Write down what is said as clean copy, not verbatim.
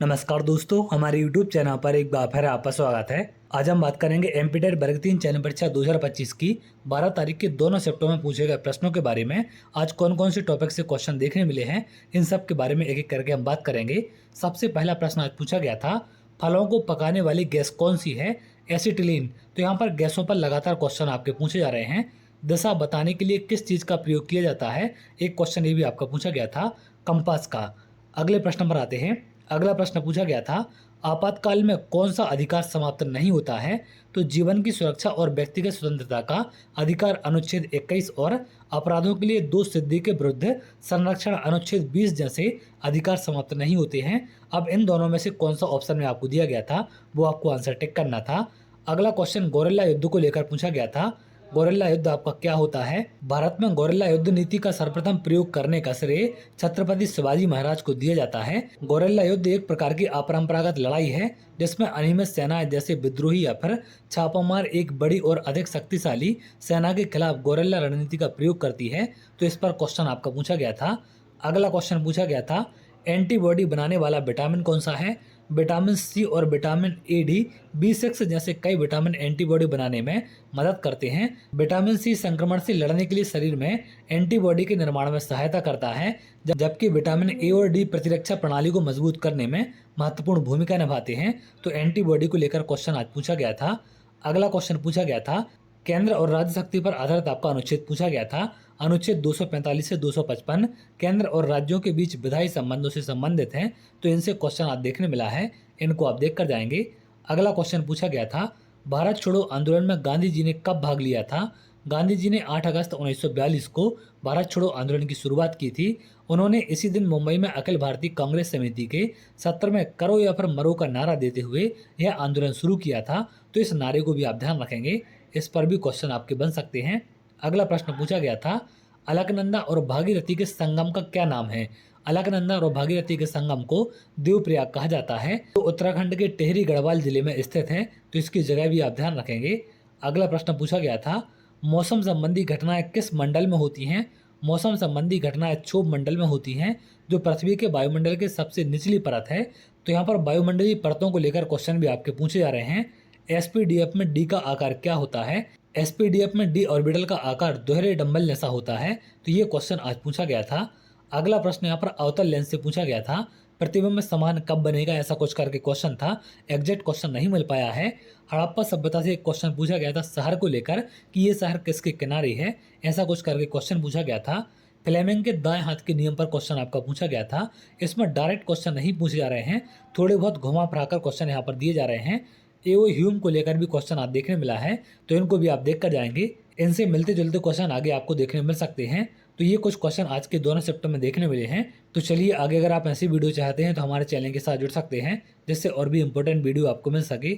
नमस्कार दोस्तों, हमारे YouTube चैनल पर एक बार फिर आपका स्वागत है। आज हम बात करेंगे एमपीटेट वर्ग 3 चयन परीक्षा 2025 की 12 तारीख के दोनों शिफ्टों में पूछे गए प्रश्नों के बारे में। आज कौन कौन से टॉपिक से क्वेश्चन देखने मिले हैं, इन सब के बारे में एक एक करके हम बात करेंगे। सबसे पहला प्रश्न आज पूछा गया था, फलों को पकाने वाली गैस कौन सी है? एसिटिलीन। तो यहाँ पर गैसों पर लगातार क्वेश्चन आपके पूछे जा रहे हैं। दिशा बताने के लिए किस चीज़ का प्रयोग किया जाता है? एक क्वेश्चन ये भी आपका पूछा गया था, कंपास का। अगले प्रश्न पर आते हैं। अगला प्रश्न पूछा गया था, आपातकाल में कौन सा अधिकार समाप्त नहीं होता है? तो जीवन की सुरक्षा और व्यक्तिगत स्वतंत्रता का अधिकार अनुच्छेद 21 और अपराधों के लिए दोष सिद्धि के विरुद्ध संरक्षण अनुच्छेद 20 जैसे अधिकार समाप्त नहीं होते हैं। अब इन दोनों में से कौन सा ऑप्शन में आपको दिया गया था, वो आपको आंसर टिक करना था। अगला क्वेश्चन गोरिल्ला युद्ध को लेकर पूछा गया था। गोरिल्ला युद्ध आपका क्या होता है? भारत में गोरिल्ला युद्ध नीति का सर्वप्रथम प्रयोग करने का श्रेय छत्रपति शिवाजी महाराज को दिया जाता है। गोरिल्ला युद्ध एक प्रकार की अपरंपरागत लड़ाई है जिसमें अनियमित सेनाएं जैसे विद्रोही या फिर छापामार एक बड़ी और अधिक शक्तिशाली सेना के खिलाफ गोरिल्ला रणनीति का प्रयोग करती है। तो इस पर क्वेश्चन आपका पूछा गया था। अगला क्वेश्चन पूछा गया था, एंटीबॉडी बनाने वाला विटामिन कौन सा है? विटामिन सी और विटामिन ए डी, B6 जैसे कई विटामिन एंटीबॉडी बनाने में मदद करते हैं। विटामिन सी संक्रमण से लड़ने के लिए शरीर में एंटीबॉडी के निर्माण में सहायता करता है, जबकि विटामिन ए और डी प्रतिरक्षा प्रणाली को मजबूत करने में महत्वपूर्ण भूमिका निभाते हैं। तो एंटीबॉडी को लेकर क्वेश्चन आज पूछा गया था। अगला क्वेश्चन पूछा गया था, केंद्र और राज्य शक्ति पर आधारित आपका अनुच्छेद पूछा गया था। अनुच्छेद 245 से 255 केंद्र और राज्यों के बीच विधायी संबंधों से संबंधित हैं। तो इनसे क्वेश्चन आज देखने मिला है, इनको आप देख कर जाएंगे। अगला क्वेश्चन पूछा गया था, भारत छोड़ो आंदोलन में गांधी जी ने कब भाग लिया था? गांधी जी ने 8 अगस्त 1942 को भारत छोड़ो आंदोलन की शुरुआत की थी। उन्होंने इसी दिन मुंबई में अखिल भारतीय कांग्रेस समिति के 17वें करो या फिर मरो का नारा देते हुए यह आंदोलन शुरू किया था। तो इस नारे को भी आप ध्यान रखेंगे, इस पर भी क्वेश्चन आपके बन सकते हैं। अगला प्रश्न पूछा गया था, अलकनंदा और भागीरथी के संगम का क्या नाम है? अलकनंदा और भागीरथी के संगम को देवप्रयाग कहा जाता है। तो उत्तराखंड के टिहरी गढ़वाल जिले में स्थित है। तो इसकी जगह भी आप ध्यान रखेंगे। अगला प्रश्न पूछा गया था, मौसम संबंधी घटनाएं किस मंडल में होती हैं? मौसम संबंधी घटनाएं क्षोभ मंडल में होती हैं, जो पृथ्वी के वायुमंडल के सबसे निचली परत है। तो यहाँ पर वायुमंडलीय परतों को लेकर क्वेश्चन भी आपके पूछे जा रहे हैं। एसपीडीएफ में डी का आकार क्या होता है? एसपीडीएफ में डी ऑर्बिटल का आकार दोहरे डंबल जैसा होता है। तो ये क्वेश्चन आज पूछा गया था। अगला प्रश्न यहाँ पर अवतल लेंस से पूछा गया था, प्रतिबिंब समान कब बनेगा, ऐसा कुछ करके क्वेश्चन था। एग्जैक्ट क्वेश्चन नहीं मिल पाया है। हड़प्पा सभ्यता से एक क्वेश्चन पूछा गया था शहर को लेकर कि ये शहर किसके किनारे है, ऐसा कुछ करके क्वेश्चन पूछा गया था। फ्लेमिंग के दाएं हाथ के नियम पर क्वेश्चन आपका पूछा गया था। इसमें डायरेक्ट क्वेश्चन नहीं पूछे जा रहे हैं, थोड़े बहुत घुमा फिराकर क्वेश्चन यहाँ पर दिए जा रहे हैं। एओ ह्यूम को लेकर भी क्वेश्चन आज देखने मिला है, तो इनको भी आप देख कर जाएंगे। इनसे मिलते जुलते क्वेश्चन आगे आपको देखने मिल सकते हैं। तो ये कुछ क्वेश्चन आज के दोनों शिफ्टों में देखने मिले हैं। तो चलिए आगे अगर आप ऐसी वीडियो चाहते हैं तो हमारे चैनल के साथ जुड़ सकते हैं, जिससे और भी इंपॉर्टेंट वीडियो आपको मिल सके।